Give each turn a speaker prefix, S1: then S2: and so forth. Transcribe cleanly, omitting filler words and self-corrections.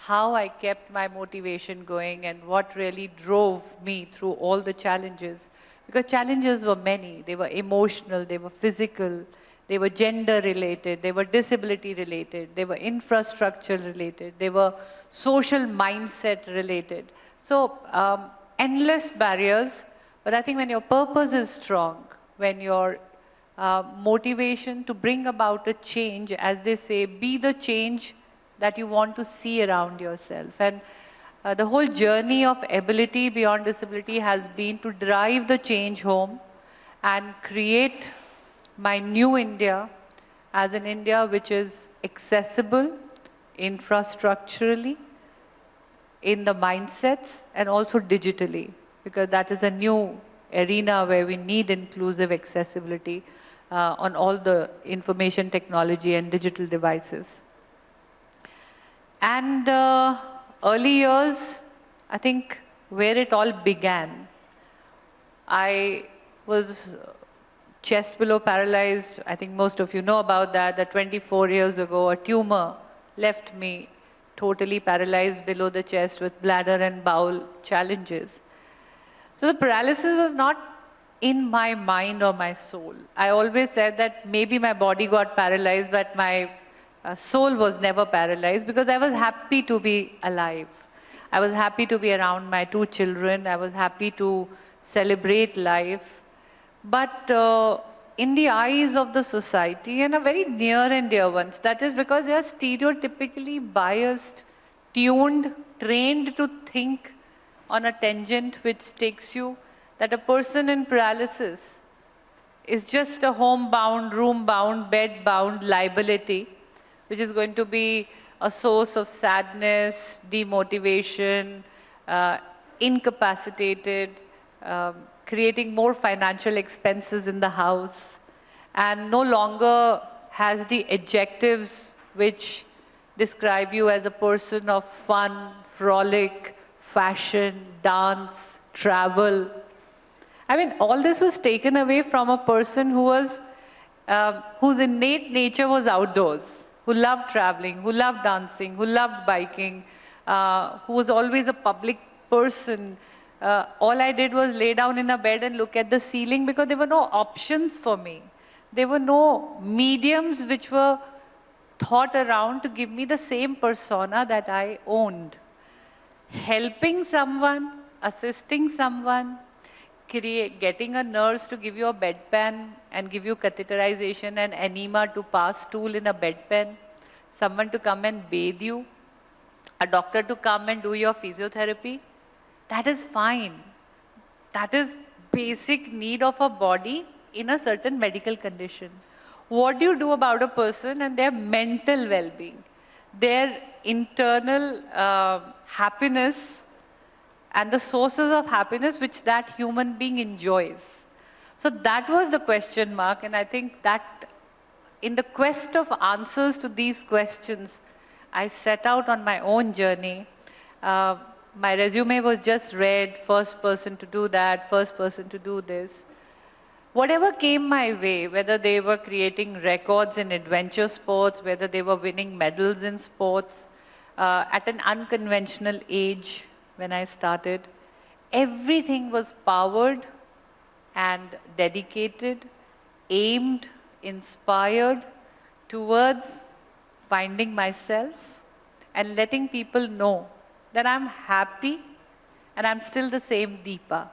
S1: how I kept my motivation going and what really drove me through all the challenges. Because challenges were many. They were emotional, they were physical, they were gender related, they were disability related, they were infrastructure related, they were social mindset related. So endless barriers, but I think when your purpose is strong, when your motivation to bring about a change, as they say, be the change that you want to see around yourself. And the whole journey of ability beyond disability has been to drive the change home and create my new India as an India which is accessible infrastructurally, in the mindsets, and also digitally, because that is a new arena where we need inclusive accessibility on all the information technology and digital devices. And early years, I think where it all began, I was chest below paralyzed. I think most of you know about that, that 24 years ago, a tumor left me totally paralyzed below the chest with bladder and bowel challenges. So the paralysis was not in my mind or my soul. I always said that maybe my body got paralyzed, but my soul was never paralyzed, because I was happy to be alive. I was happy to be around my two children. I was happy to celebrate life. But in the eyes of the society, and a very near and dear ones, that is because they are stereotypically biased, tuned, trained to think on a tangent which takes you that a person in paralysis is just a homebound, room-bound, bed-bound liability, which is going to be a source of sadness, demotivation, incapacitated, creating more financial expenses in the house, and no longer has the adjectives which describe you as a person of fun, frolic, fashion, dance, travel. I mean, all this was taken away from a person who was, whose innate nature was outdoors, who loved traveling, who loved dancing, who loved biking, who was always a public person. All I did was lay down in a bed and look at the ceiling, because there were no options for me. There were no mediums which were thought around to give me the same persona that I owned. Helping someone, assisting someone, getting a nurse to give you a bedpan and give you catheterization and enema to pass stool in a bedpan, someone to come and bathe you, a doctor to come and do your physiotherapy, that is fine. That is basic need of a body in a certain medical condition. What do you do about a person and their mental well-being, their internal happiness, and the sources of happiness which that human being enjoys? So that was the question mark, and I think that in the quest of answers to these questions, I set out on my own journey. My resume was just read, first person to do that, first person to do this. Whatever came my way, whether they were creating records in adventure sports, whether they were winning medals in sports, at an unconventional age when I started, everything was powered and dedicated, aimed, inspired towards finding myself and letting people know that I'm happy and I'm still the same Deepa.